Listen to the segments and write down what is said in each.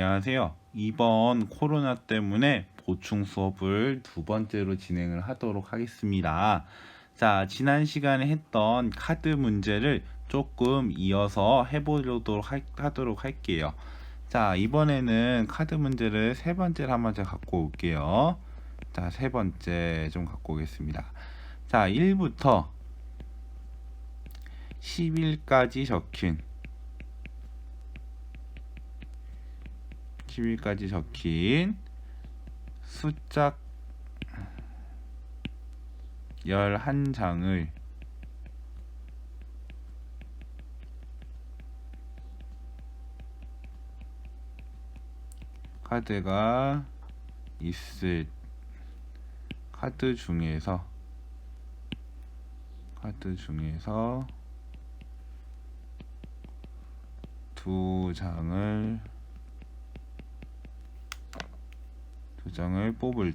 안녕하세요. 이번 코로나 때문에 보충 수업을 두 번째로 진행을 하도록 하겠습니다. 자, 지난 시간에 했던 카드 문제를 조금 이어서 하도록 할게요. 자, 이번에는 카드 문제를 세 번째로 한번 제가 갖고 올게요. 자, 세 번째 좀 갖고 오겠습니다. 자, 1부터 10일까지 적힌 숫자 11장을 카드가 있을 카드 중에서 두 장을 뽑을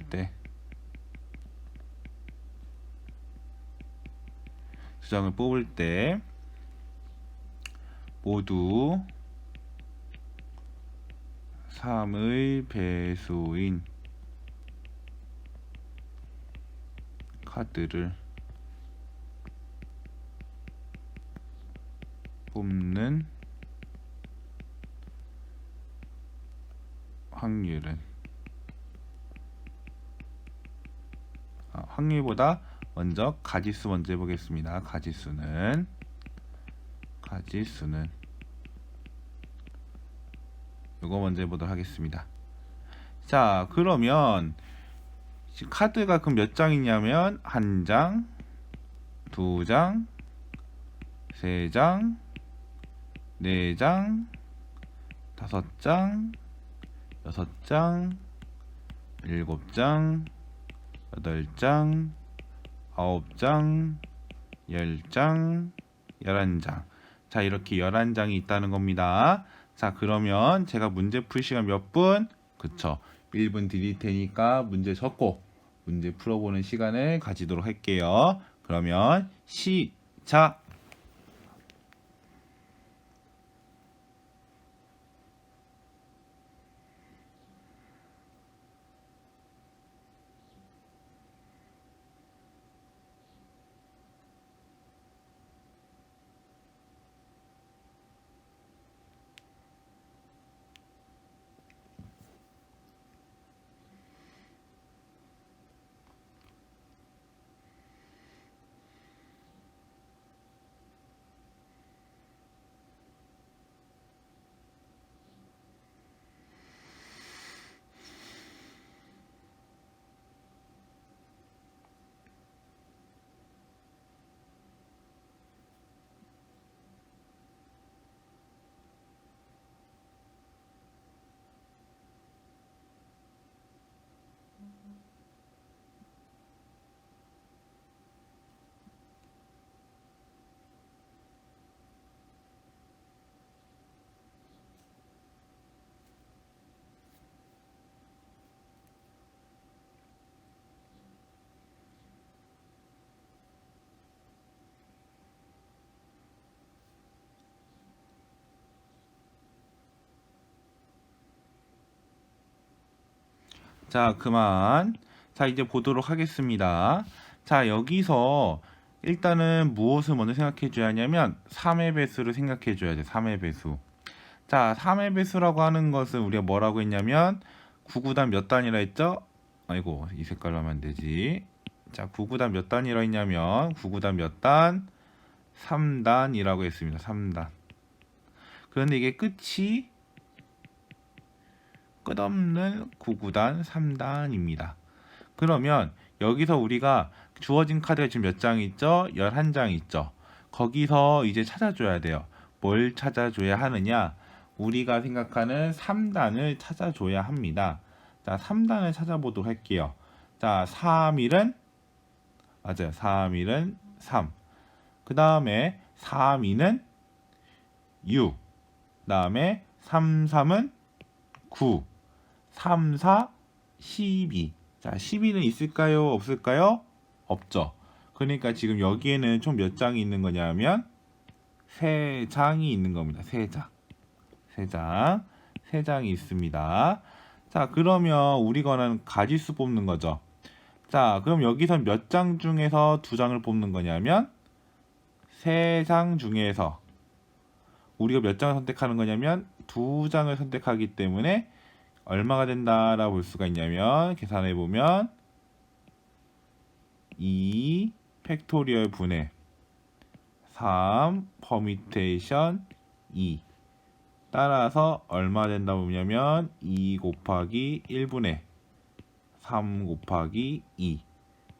때 모두 3의 배수인 카드를 뽑는 확률보다 먼저 가지수 먼저 해보겠습니다. 가지수는 이거 먼저 해보도록 하겠습니다. 자, 그러면 지금 카드가 그럼 몇 장이냐면 1장, 2장, 3장, 4장, 5장, 6장, 7장, 8장, 9장, 10장, 11장. 자, 이렇게 11장이 있다는 겁니다. 자, 그러면 제가 문제 풀 시간 몇 분? 그쵸. 1분 드릴 테니까 문제 적고 문제 풀어보는 시간을 가지도록 할게요. 그러면 시작! 자, 그만. 자, 이제 보도록 하겠습니다. 자, 여기서 일단은 무엇을 먼저 생각해 줘야 하냐면 3의 배수를 생각해 줘야 돼. 3의 배수. 자, 3의 배수라고 하는 것을 우리가 뭐라고 했냐면 9구단 몇 단이라 했죠? 아이고, 이 색깔로 하면 안 되지. 자, 9구단 몇 단이라 했냐면 9구단 몇 단? 3단이라고 했습니다. 3단. 그런데 이게 끝없는 9구단 3단입니다. 그러면 여기서 우리가 주어진 카드가 지금 몇 장 있죠? 11장 있죠. 거기서 이제 찾아줘야 돼요. 뭘 찾아줘야 하느냐? 우리가 생각하는 3단을 찾아줘야 합니다. 자, 3단을 찾아보도록 할게요. 자, 3일은 맞아요. 3일은 3. 그 다음에 3, 2는 6. 그 다음에 3, 3은 9. 3, 4, 12. 자, 12는 있을까요? 없을까요? 없죠. 그러니까 지금 여기에는 총 몇 장이 있는 거냐면 3장이 있는 겁니다. 3장. 3장이 있습니다. 자, 그러면 우리가 가지수 뽑는 거죠. 자, 그럼 여기서 몇 장 중에서 2장을 뽑는 거냐면 3장 중에서 우리가 몇 장을 선택하는 거냐면 2장을 선택하기 때문에 얼마가 된다라고 볼 수가 있냐면 계산해 보면 2 팩토리얼 분의 3 퍼뮤테이션 2 따라서 얼마 된다고 보냐면 2 곱하기 1분의 3 곱하기 2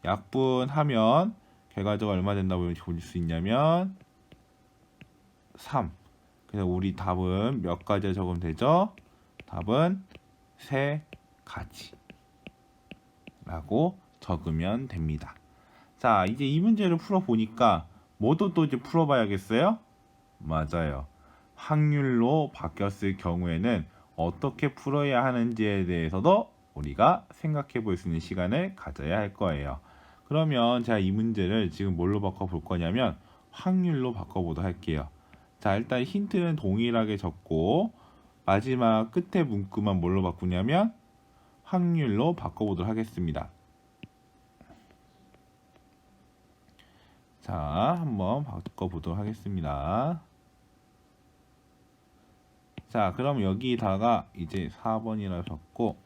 약분하면 결과적으로 얼마 된다고 볼 수 있냐면 3. 그래서 우리 답은 몇 가지가 적으면 되죠? 답은 3가지 라고 적으면 됩니다. 자, 이제 이 문제를 풀어보니까 뭐도 또 이제 풀어봐야겠어요? 맞아요. 확률로 바뀌었을 경우에는 어떻게 풀어야 하는지에 대해서도 우리가 생각해 볼 수 있는 시간을 가져야 할 거예요. 그러면 제가 이 문제를 지금 뭘로 바꿔볼 거냐면 확률로 바꿔보도록 할게요. 자, 일단 힌트는 동일하게 적고 마지막 끝에 문구만 뭘로 바꾸냐면 확률로 바꿔보도록 하겠습니다. 자, 한번 바꿔보도록 하겠습니다. 자, 그럼 여기다가 이제 4번이라 적고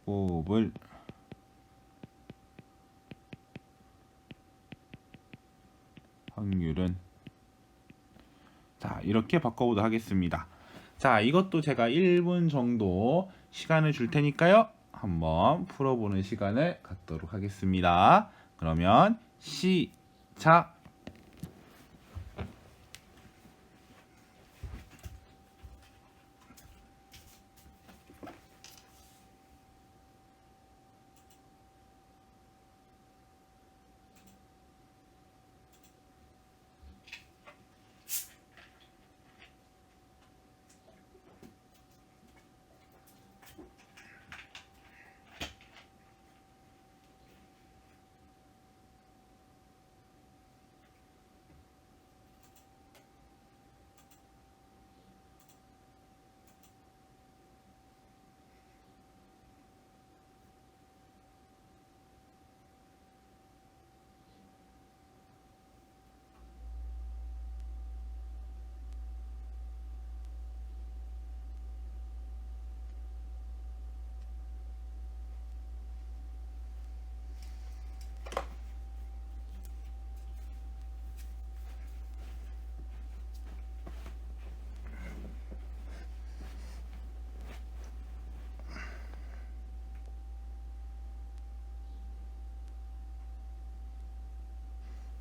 뽑을 확률은 자, 이렇게 바꿔보도록 하겠습니다. 자, 이것도 제가 1분 정도 시간을 줄 테니까요. 한번 풀어보는 시간을 갖도록 하겠습니다. 그러면 시작!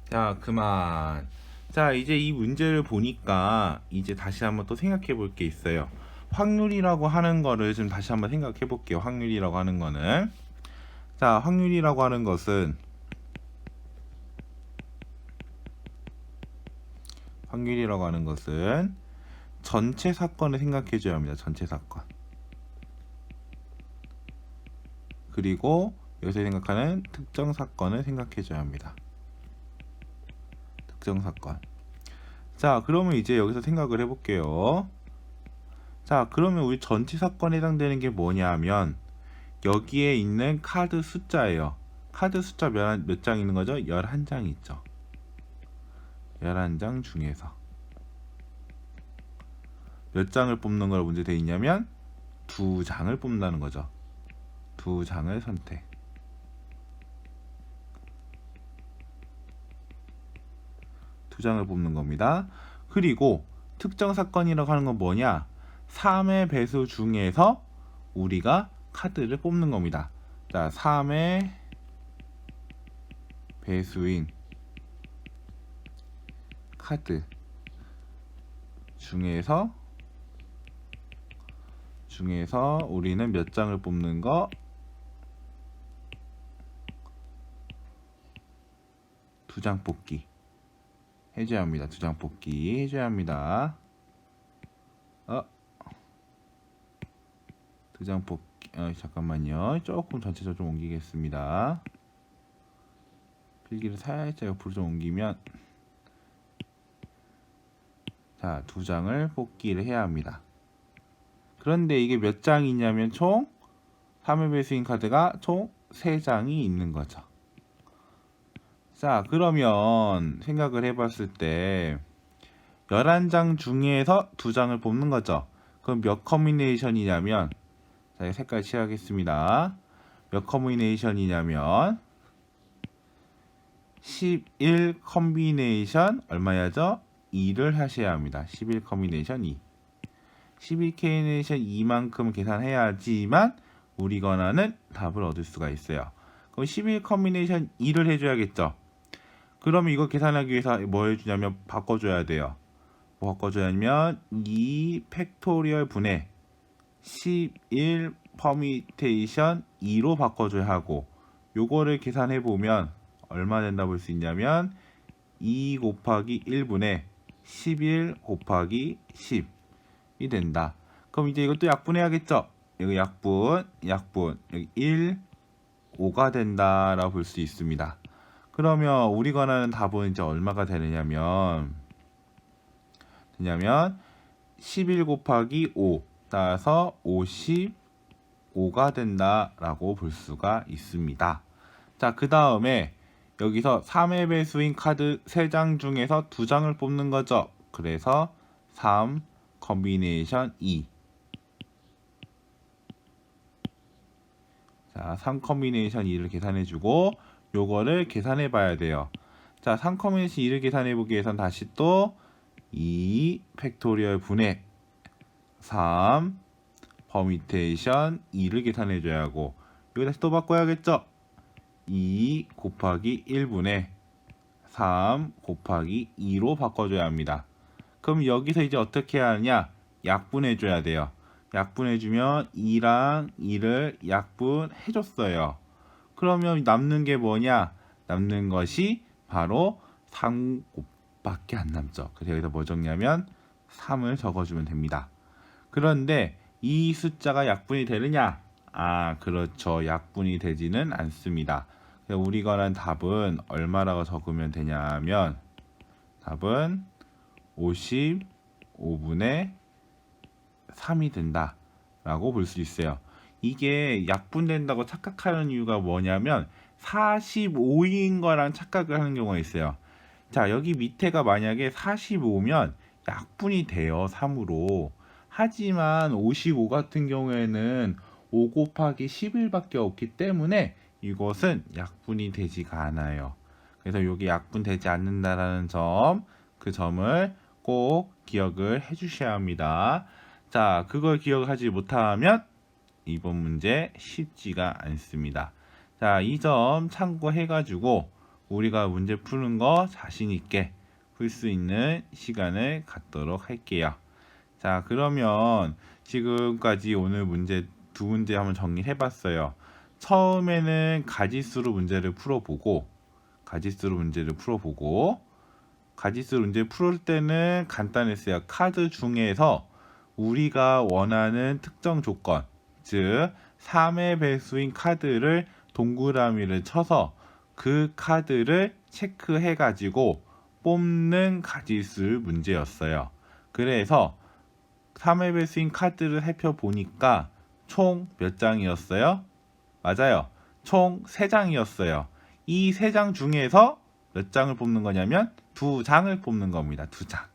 자, 그만. 자, 이제 이 문제를 보니까 이제 다시 한번 또 생각해 볼 게 있어요. 확률이라고 하는 거를 좀 다시 한번 생각해 볼게요. 확률이라고 하는 거는. 자, 확률이라고 하는 것은 전체 사건을 생각해 줘야 합니다. 전체 사건. 그리고 여기서 생각하는 특정 사건을 생각해 줘야 합니다. 특정 사건. 자, 그러면 이제 여기서 생각을 해볼게요. 자, 그러면 우리 전체 사건에 해당되는 게 뭐냐면 여기에 있는 카드 숫자예요. 카드 숫자 몇 장 있는 거죠? 11장 있죠. 11장 중에서 몇 장을 뽑는 걸 문제 돼 있냐면 2장을 뽑는다는 거죠. 2장을 선택. 2장을 뽑는 겁니다. 그리고 특정 사건이라고 하는 건 뭐냐? 3의 배수 중에서 우리가 카드를 뽑는 겁니다. 자, 3의 배수인 카드 중에서 우리는 몇 장을 뽑는 거? 2장 뽑기 해줘야 합니다. 2장 뽑기 해줘야 합니다. 2장 뽑기 잠깐만요. 조금 전체적으로 좀 옮기겠습니다. 필기를 살짝 옆으로 좀 옮기면 자, 2장을 뽑기를 해야 합니다. 그런데 이게 몇 장이 있냐면 총 3회 배수인 카드가 총 3장이 있는 거죠. 자, 그러면 생각을 해봤을 때 11장 중에서 2장을 뽑는 거죠. 그럼 몇 커뮤니케이션이냐면, 자, 색깔 칠하겠습니다. 몇 커뮤니케이션이냐면 11 컨비네이션 얼마야죠? 2를 하셔야 합니다. 11 컨비네이션 2. 11 컨비네이션 2만큼 계산해야지만 우리 권한은 답을 얻을 수가 있어요. 그럼 11 컨비네이션 2를 해줘야겠죠. 그러면 이거 계산하기 위해서 뭐 해주냐면 바꿔줘야 돼요. 뭐 바꿔줘야 하면 2 팩토리얼 분의 11 퍼미테이션 2로 바꿔줘야 하고, 요거를 계산해 보면 얼마 된다 볼 수 있냐면 2 곱하기 1분의 11 곱하기 10이 된다. 그럼 이제 이것도 약분해야겠죠. 여기 약분 여기 1, 5가 된다라고 볼 수 있습니다. 그러면 우리 권하는 답은 이제 얼마가 되느냐면 11 곱하기 5 따라서 55가 된다라고 볼 수가 있습니다. 자, 그 다음에 여기서 3회 배수인 카드 3장 중에서 2장을 뽑는 거죠. 그래서 3 컨비네이션 2. 자, 3 컨비네이션 2를 계산해주고 요거를 계산해 봐야 돼요. 자, 3 컨비네이션 2를 계산해 보기 위해선 다시 또 2 팩토리얼 분의 3 퍼미테이션 2를 계산해 줘야 하고, 여기 다시 또 바꿔야겠죠. 2 곱하기 1분의 3 곱하기 2로 바꿔줘야 합니다. 그럼 여기서 이제 어떻게 해야 하냐? 약분해 줘야 돼요. 약분해 주면 2랑 2를 약분해 줬어요. 그러면 남는 게 뭐냐? 남는 것이 바로 3밖에 안 남죠. 그래서 여기서 뭐 적냐면 3을 적어주면 됩니다. 그런데 이 숫자가 약분이 되느냐? 아, 그렇죠. 약분이 되지는 않습니다. 우리 권한 답은 얼마라고 적으면 되냐면 답은 55분의 3이 된다 라고 볼 수 있어요. 이게 약분된다고 착각하는 이유가 뭐냐면 45인 거랑 착각을 하는 경우가 있어요. 자, 여기 밑에가 만약에 45면 약분이 돼요, 3으로. 하지만 55 같은 경우에는 5 곱하기 11밖에 없기 때문에 이것은 약분이 되지가 않아요. 그래서 여기 약분되지 않는다라는 점, 그 점을 꼭 기억을 해주셔야 합니다. 자, 그걸 기억하지 못하면 이번 문제 쉽지가 않습니다. 자, 이 점 참고해가지고 우리가 문제 푸는 거 자신 있게 풀 수 있는 시간을 갖도록 할게요. 자, 그러면 지금까지 오늘 문제 2문제 한번 정리해봤어요. 처음에는 가지수로 문제를 풀어보고 가지수로 문제를 풀을 때는 간단했어요. 카드 중에서 우리가 원하는 특정 조건, 즉 3의 배수인 카드를 동그라미를 쳐서 그 카드를 체크해 가지고 뽑는 가지수 문제였어요. 그래서 3의 배수인 카드를 살펴보니까 총 몇 장이었어요? 맞아요. 총 3장이었어요. 이 3장 중에서 몇 장을 뽑는 거냐면 2장을 뽑는 겁니다. 2장.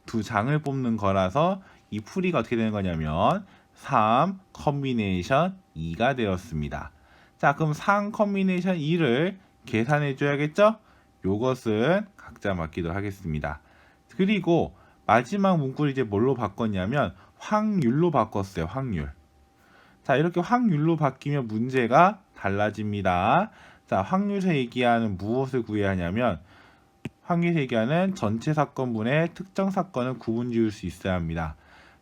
2장을 뽑는 거라서 이 풀이가 어떻게 되는 거냐면 3 컨비네이션 2가 되었습니다. 자, 그럼 3 컨비네이션 2를 계산해 줘야겠죠? 요것은 각자 맡기도록 하겠습니다. 그리고 마지막 문구를 이제 뭘로 바꿨냐면 확률로 바꿨어요. 확률. 자, 이렇게 확률로 바뀌면 문제가 달라집니다. 자, 확률에서 얘기하는 무엇을 구해야 하냐면 확률에서 얘기하는 전체 사건분의 특정 사건을 구분 지을 수 있어야 합니다.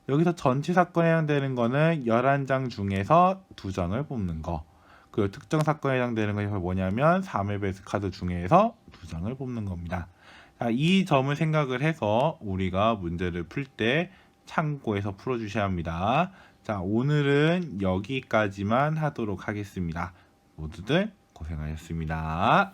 여기서 전체 사건에 해당되는 거는 11장 중에서 2장을 뽑는 거. 그리고 특정 사건에 해당되는 것이 뭐냐면 3회 배수 카드 중에서 2장을 뽑는 겁니다. 자, 이 점을 생각을 해서 우리가 문제를 풀 때 참고해서 풀어주셔야 합니다. 자, 오늘은 여기까지만 하도록 하겠습니다. 모두들 고생하셨습니다.